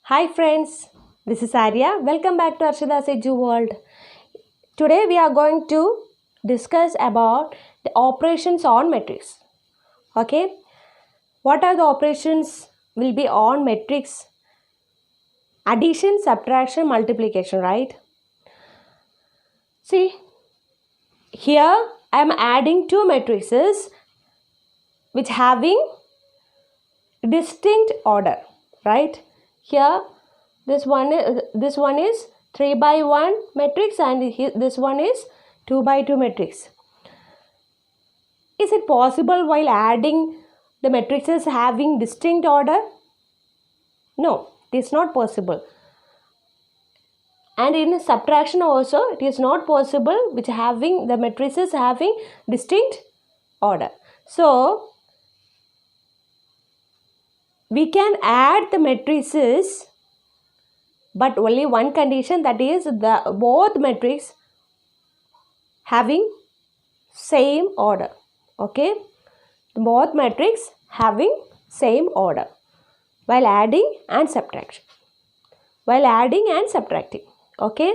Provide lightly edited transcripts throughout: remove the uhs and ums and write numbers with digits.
Hi friends, this is Arya. Welcome back to Arshada's Edu World. Today we are going to discuss about the operations on matrix. Okay, what are the operations will be on matrix? Addition, subtraction, multiplication, right? See, here I am adding two matrices which having distinct order, right? Here this one is 3 by 1 matrix and this one is 2 by 2 matrix. Is it possible while adding the matrices having distinct order? No, it is not possible. And in subtraction also it is not possible which having the matrices having distinct order. So we can add the matrices, but only one condition, that is the both matrix having same order. Okay, both matrix having same order while adding and subtraction. Okay,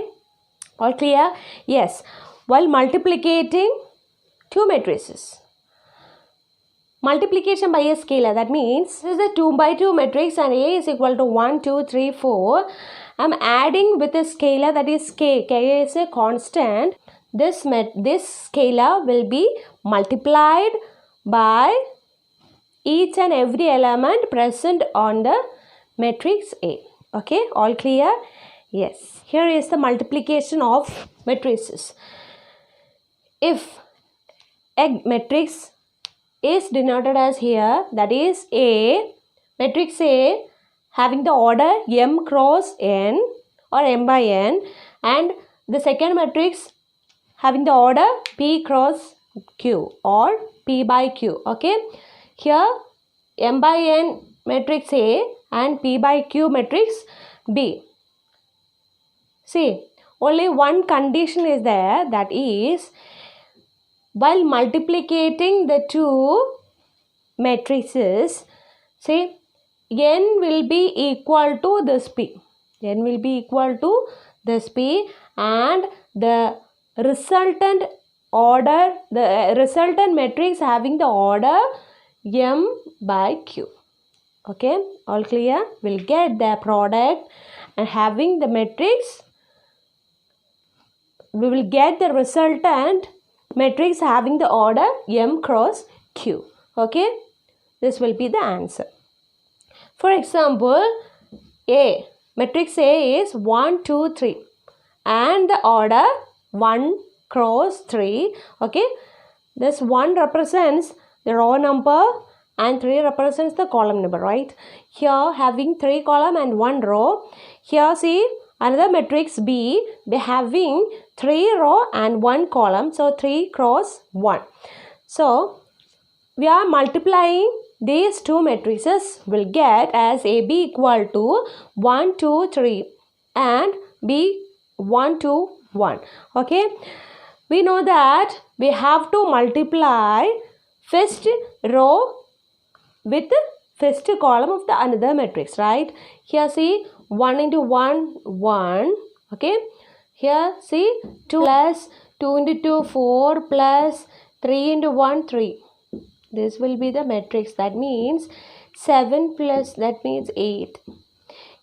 all clear? Yes. While multiplicating two matrices, multiplication by a scalar, that means this is a 2 by 2 matrix and A is equal to 1, 2, 3, 4. I am adding with a scalar, that is K. K is a constant. This scalar will be multiplied by each and every element present on the matrix A. Okay, all clear? Yes. Here is the multiplication of matrices. If a matrix is denoted as here, that is A, matrix A having the order m cross n or m by n, and the second matrix having the order p cross q or p by q. Okay, here m by n matrix A and p by q matrix B. See, only one condition is there, that is while multiplicating the two matrices, say n will be equal to this p. N will be equal to this p, and the resultant order, the resultant matrix having the order m by q. Okay, all clear? We'll get the product and having the matrix, we will get the resultant matrix having the order m cross q. Okay, this will be the answer. For example, A, matrix A is 1, 2, 3 and the order 1 cross 3. Okay, this 1 represents the row number and 3 represents the column number, right? Here having 3 column and 1 row. Here see another matrix B, they having 3 row and 1 column, so 3 cross 1. So we are multiplying these two matrices, will get as AB equal to 1, 2, 3 and B 1, 2, 1. Okay, we know that we have to multiply first row with first column of the another matrix, right? Here see 1 into 1, 1. Okay, here see 2 plus 2 into 2, 4 plus 3 into 1, 3. This will be the matrix, that means 7 plus, that means 8.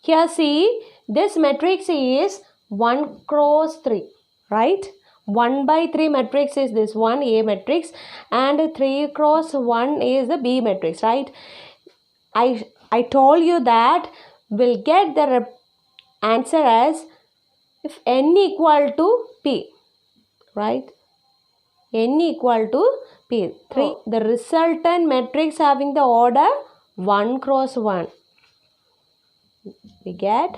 Here see this matrix is 1 cross 3, right? 1 by 3 matrix is this one A matrix and 3 cross 1 is the B matrix, right? I told you that we'll get the answer as if n equal to P, right? N equal to P. 3. The resultant matrix having the order 1 cross 1. We get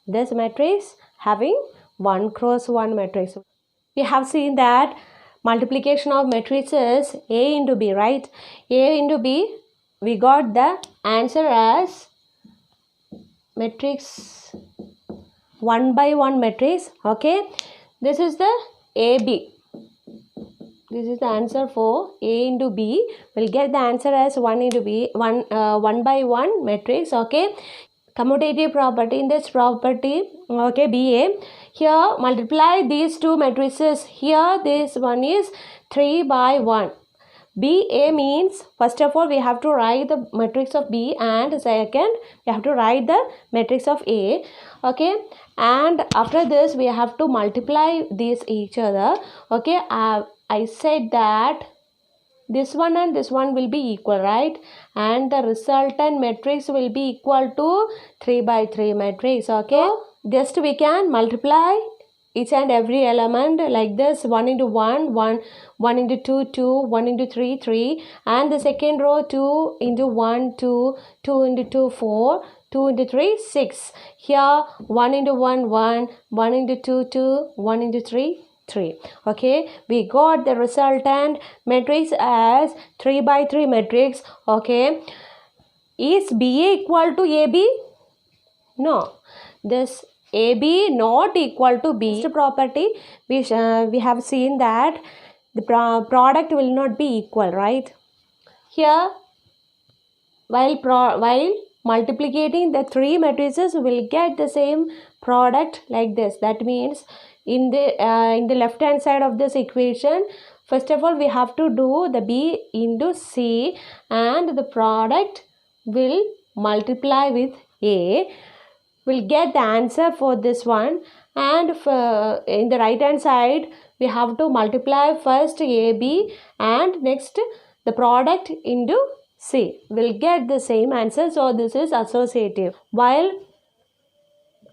this matrix having 1 cross 1 matrix. We have seen that multiplication of matrices A into B, right? A into B, we got the answer as matrix 1 by 1 matrix. Okay, this is the AB. This is the answer for A into B. We'll get the answer as 1 into B, 1 by 1 matrix. Okay, commutative property. In this property, okay, BA, here multiply these two matrices. Here this one is 3 by 1. BA means, first of all, we have to write the matrix of B, and second, we have to write the matrix of A. Okay, and after this, we have to multiply these each other. Okay, I said that this one and this one will be equal, right? And the resultant matrix will be equal to 3 by 3 matrix. Okay, just we can multiply each and every element like this: 1 into 1, 1 into 2, 2, 1 into 3, 3, and the second row 2 into 1, 2, 2 into 2, 4, 2 into 3, 6. Here 1 into 1, 1, 1 into 2, 2, 1 into 3, 3. Okay, we got the resultant matrix as 3 by 3 matrix. Okay, is BA equal to AB? No, this AB not equal to B. Next property, we have seen that the product will not be equal, right? Here, while multiplicating the three matrices, will get the same product like this. That means in the left hand side of this equation, first of all, we have to do the B into C, and the product will multiply with A. We'll get the answer for this one, and in the right hand side we have to multiply first AB and next the product into C. We'll get the same answer. So this is associative. While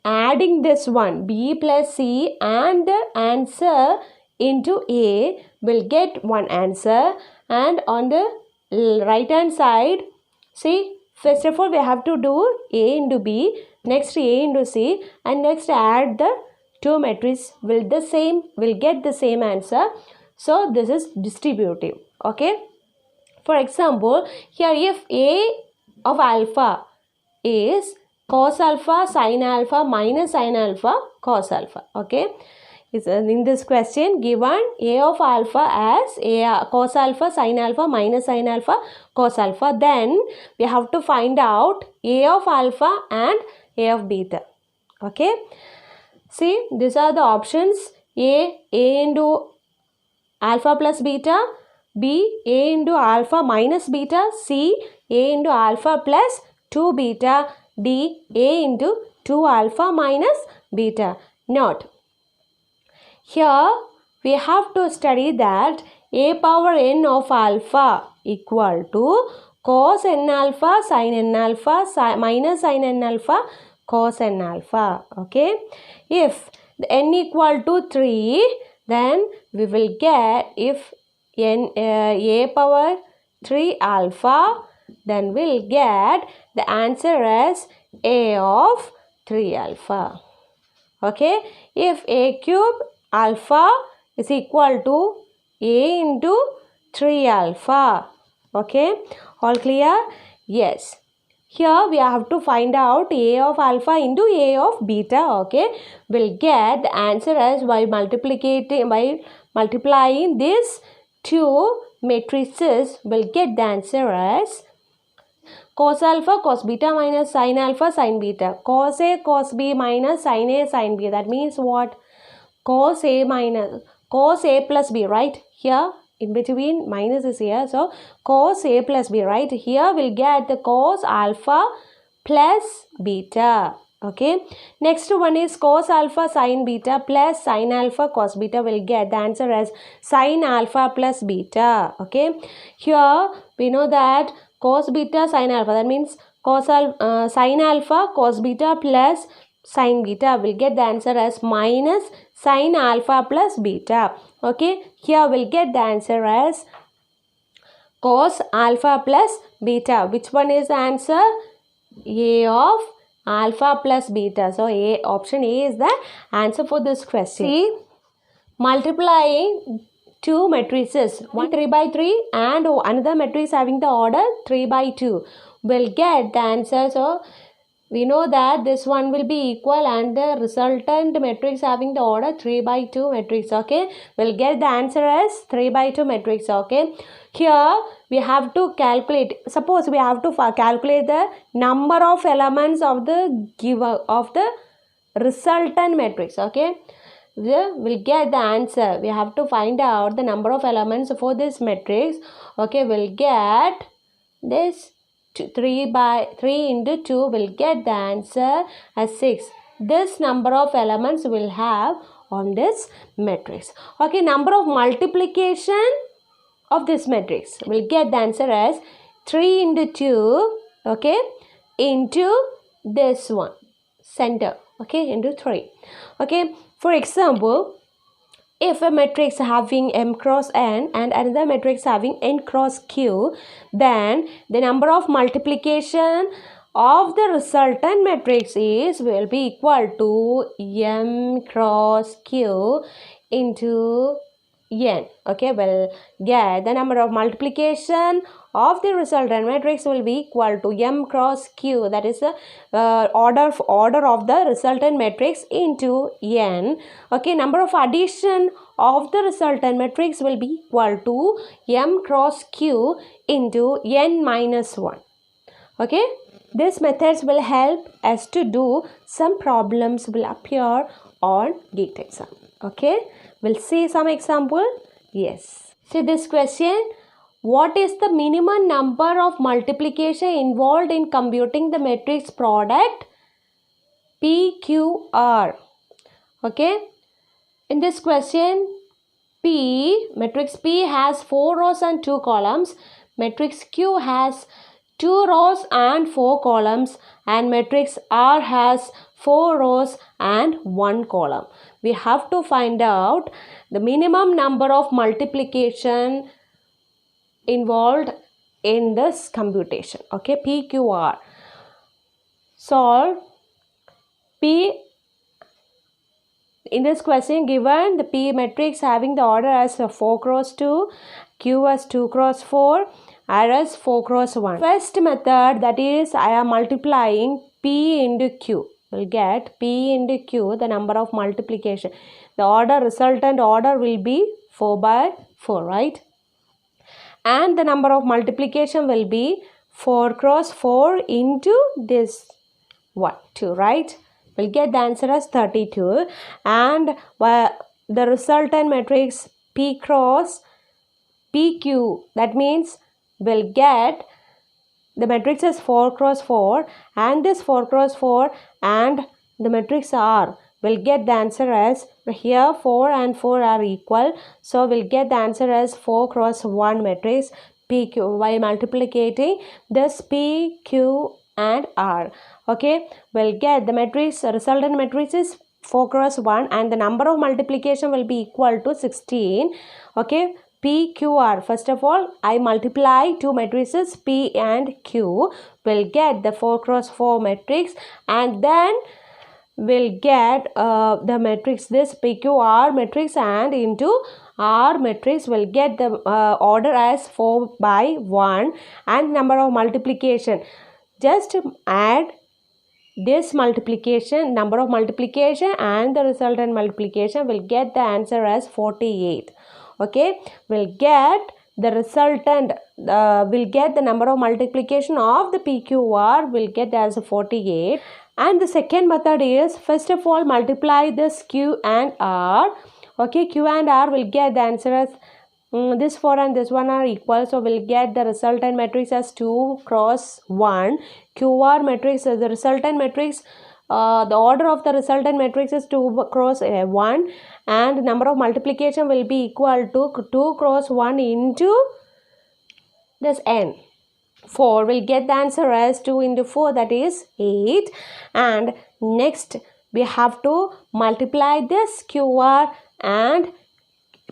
adding this one, B plus C, and the answer into A, will get one answer. And on the right hand side, see, first of all we have to do A into B, next A into C, and next add the two matrices, will get the same answer. So this is distributive. Okay, for example, here if A of alpha is cos alpha, sin alpha, minus sin alpha, cos alpha. Okay, in this question given A of alpha as cos alpha, sin alpha, minus sin alpha, cos alpha, then we have to find out A of alpha and A of beta. Okay, see, these are the options: A into alpha plus beta, B A into alpha minus beta, C A into alpha plus 2 beta, D A into 2 alpha minus beta. Note, here we have to study that A power n of alpha equal to cos n alpha, sin n alpha, minus sin n alpha, cos n alpha. Okay, if the n equal to 3, then we will get, if A power 3 alpha, then we'll get the answer as A of 3 alpha. Okay, if A cube alpha is equal to A into 3 alpha. Okay, all clear? Yes. Here we have to find out A of alpha into A of beta. Okay, we'll get the answer as by multiplying these two matrices, will get the answer as cos alpha, cos beta minus sin alpha, sin beta. Cos A, cos B minus sin A, sin B. That means what? Cos A minus, cos A plus B, right? Here in between minus is here. So cos A plus B, right? Here we'll get the cos alpha plus beta. Okay, next one is cos alpha sin beta plus sin alpha cos beta. Will get the answer as sin alpha plus beta. Okay, here we know that cos beta sin alpha, that means sin alpha cos beta plus sin beta, will get the answer as minus sin alpha plus beta. Okay, here we'll get the answer as cos alpha plus beta. Which one is the answer? A of alpha plus beta. So option A is the answer for this question. See, multiplying two matrices, one 3 by 3 and another matrix having the order 3 by 2, will get the answer. So we know that this one will be equal and the resultant matrix having the order 3 by 2 matrix. Okay, we'll get the answer as 3 by 2 matrix. Okay, here we have to calculate, suppose we have to calculate the number of elements of the given of the resultant matrix. Okay, we'll get the answer. We have to find out the number of elements for this matrix. Okay, we'll get this 3 by 3 into 2 will get the answer as 6. This number of elements will have on this matrix. Okay, number of multiplication of this matrix will get the answer as 3 into 2, okay, into this one center, okay, into 3. Okay, for example, if a matrix having m cross n and another matrix having n cross q, then the number of multiplication of the resultant matrix will be equal to m cross q into n. Okay, well, yeah, the number of multiplication of the resultant matrix will be equal to m cross q, that is the order of the resultant matrix into n. Okay, number of addition of the resultant matrix will be equal to m cross q into n minus 1. Okay, these methods will help us to do some problems will appear on GATE exam. Okay, we'll see some example. Yes, see this question. What is the minimum number of multiplication involved in computing the matrix product PQR? Okay, in this question, matrix P has 4 rows and 2 columns. Matrix Q has 2 rows and 4 columns, and matrix R has 4 rows and 1 column. We have to find out the minimum number of multiplication involved in this computation. Okay, PQR. Solve P. In this question given the P matrix having the order as 4 cross 2, Q as 2 cross 4, R as 4 cross 1. First method, that is I am multiplying P into Q. We'll get P into Q, the number of multiplication. The order, resultant order will be 4 by 4, right? And the number of multiplication will be 4 cross 4 into this 1, 2, right? We'll get the answer as 32. And the resultant matrix P cross PQ, that means we'll get the matrix is 4 cross 4 and this 4 cross 4 and the matrix R. We'll get the answer as, here 4 and 4 are equal, so we'll get the answer as 4 cross 1 matrix PQ by multiplicating this P, Q and R. Okay, we'll get the matrix, resultant matrix is 4 cross 1 and the number of multiplication will be equal to 16. Okay, PQR. First of all, I multiply two matrices P and Q. We'll get the 4 cross 4 matrix and then we'll get the matrix this PQR matrix, and into R matrix will get the order as 4 by 1 and number of multiplication. Just add this multiplication, number of multiplication and the resultant multiplication, will get the answer as 48. Okay, we'll get the resultant, we'll get the number of multiplication of the PQR, will get as 48. And the second method is, first of all, multiply this Q and R. Okay, Q and R will get the answer as this 4 and this 1 are equal, so we'll get the resultant matrix as 2 cross 1. QR matrix is the resultant matrix. The order of the resultant matrix is 2 cross 1 and number of multiplication will be equal to 2 cross 1 into this n. 4 will get the answer as 2 into 4, that is 8. And next we have to multiply this QR and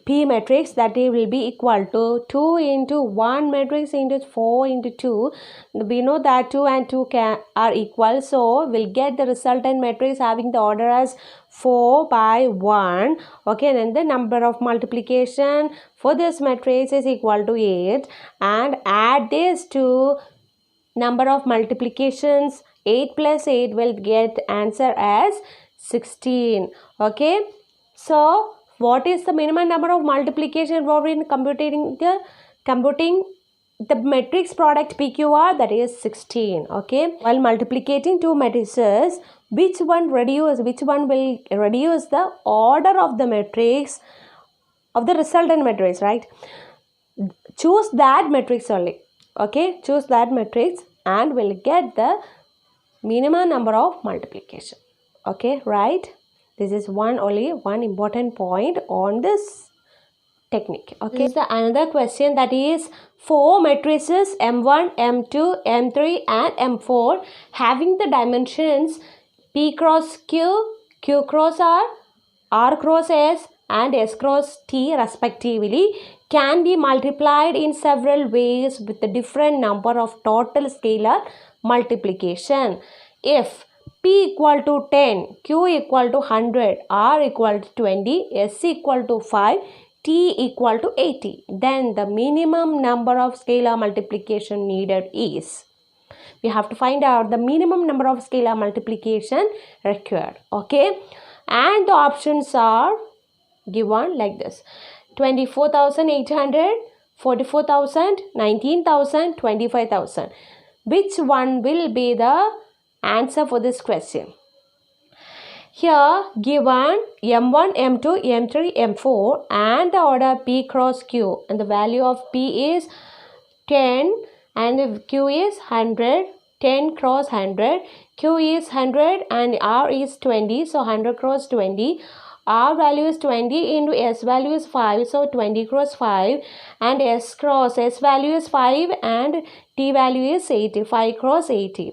P matrix, that will be equal to 2 into 1 matrix into 4 into 2. We know that 2 and 2 are equal, so we'll get the resultant matrix having the order as 4 by 1. Okay, and then the number of multiplication for this matrix is equal to 8 and add this to number of multiplications. 8 plus 8 will get answer as 16. Okay, so what is the minimum number of multiplication involved in computing the matrix product PQR? That is 16. Okay, while multiplicating two matrices, which one will reduce the order of the matrix of the resultant matrix, right? Choose that matrix only. Okay, choose that matrix and we'll get the minimum number of multiplication. Okay, right? This is only one important point on this technique. Okay, this is the another question, that is 4 matrices M1, M2, M3 and M4 having the dimensions P cross Q, Q cross R cross S and S cross T respectively can be multiplied in several ways with a different number of total scalar multiplication. If P equal to 10, Q equal to 100, R equal to 20, S equal to 5, T equal to 80, then the minimum number of scalar multiplication needed is, we have to find out the minimum number of scalar multiplication required. Okay, and the options are given like this: 24,800, 44,000, 19,000, 25,000. Which one will be the answer for this question? Here given M1, M2, M3, M4 and the order P cross Q, and the value of P is 10 and Q is 100. 10 cross 100, Q is 100 and R is 20, so 100 cross 20. R value is 20 into S value is 5, so 20 cross 5, and S value is 5 and T value is 80, 5 cross 80.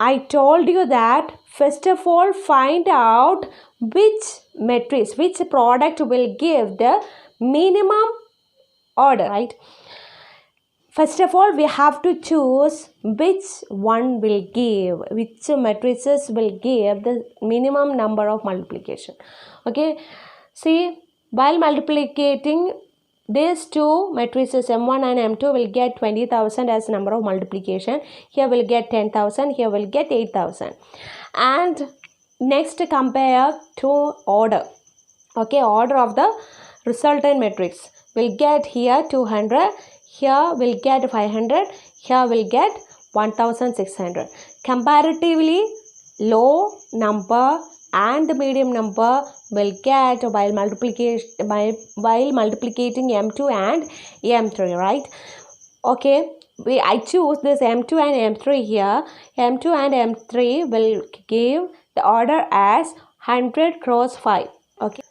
I told you that first of all find out which matrix, which product will give the minimum order, right? First of all, we have to choose which one will give, which matrices will give the minimum number of multiplication. Okay, see, while multiplicating these two matrices M1 and M2 will get 20,000 as number of multiplication. Here will get 10,000, here will get 8,000. And next compare to order. Okay, order of the resultant matrix. Will get here 200. Here will get 500, here will get 1600. Comparatively low number and the medium number will get while multiplicating M2 and M3, right? Okay, I choose this M2 and M3 here. M2 and M3 will give the order as 100 cross 5. Okay,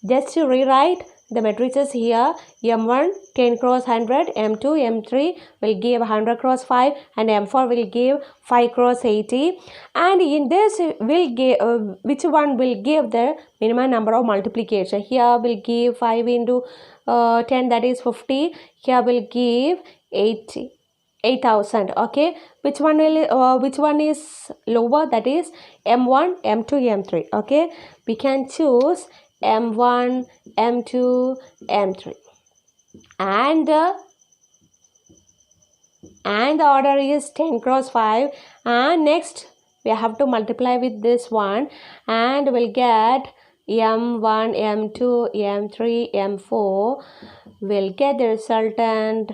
just to rewrite the matrices here, M1 10 cross 100, M2, M3 will give 100 cross 5 and M4 will give 5 cross 80. And in this will give which one will give the minimum number of multiplication? Here will give 5 into 10, that is 50. Here will give 8,000. Okay, which one is lower? That is M1, M2, M3. Okay, we can choose M1, M2, M3, and the order is 10 cross 5. And next we have to multiply with this one and we'll get M1, M2, M3, M4 will get the resultant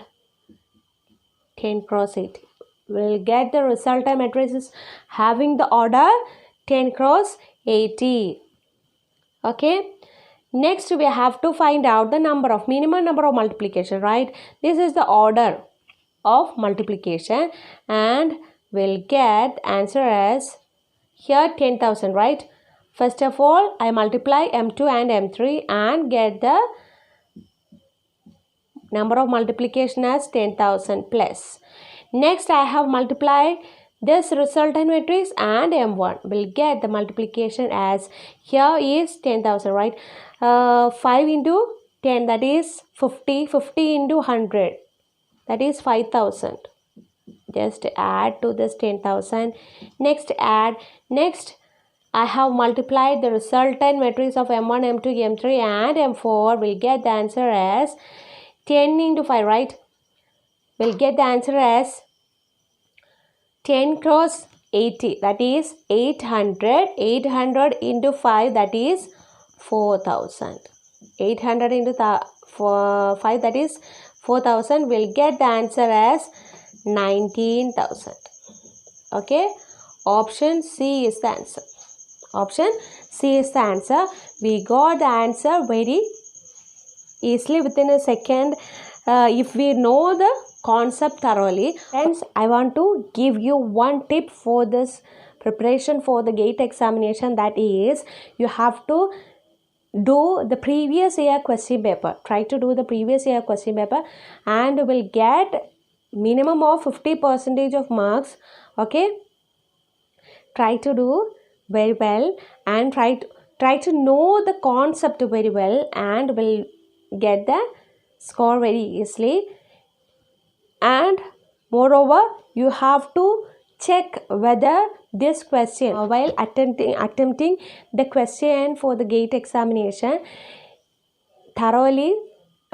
10 cross 80. We'll get the resultant matrices having the order 10 cross 80. Okay, next we have to find out the minimum number of multiplication, right? This is the order of multiplication and we'll get answer as here 10,000, right? First of all, I multiply M2 and M3 and get the number of multiplication as 10,000 plus. Next I have multiplied this resultant matrix and M1 will get the multiplication as here is 10,000, right? 5 into 10, that is 50. 50 into 100, that is 5,000. Just add to this 10,000. Next add. Next I have multiplied the resultant matrix of M1, M2, M3 and M4 will get the answer as 10 into 5, right? We'll get the answer as 10 cross 80, that is 800. 800 into 5, that is 4000. 800 into 5, that is 4000. We'll get the answer as 19,000. Okay, option C is the answer. Option C is the answer. We got the answer very easily within a second if we know the concept thoroughly. Friends, I want to give you one tip for this preparation for the GATE examination, that is, you have to do the previous year question paper. Try to do the previous year question paper and will get minimum of 50% of marks. Okay, try to do very well and try to know the concept very well and will get the score very easily. And moreover, you have to check whether this question while attempting the question for the GATE examination, thoroughly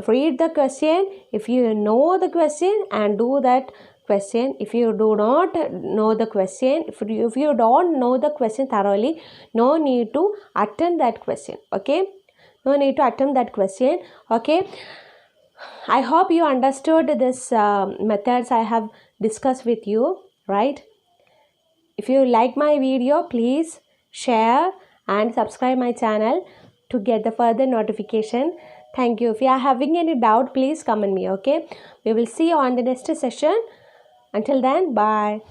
read the question. If you know the question and do that question. If you do not know the question, if you don't know the question thoroughly, no need to attempt that question. Okay, no need to attempt that question. Okay, I hope you understood this methods I have discussed with you, right? If you like my video, please share and subscribe my channel to get the further notification. Thank you. If you are having any doubt, please comment me. Okay, we will see you on the next session. Until then, bye.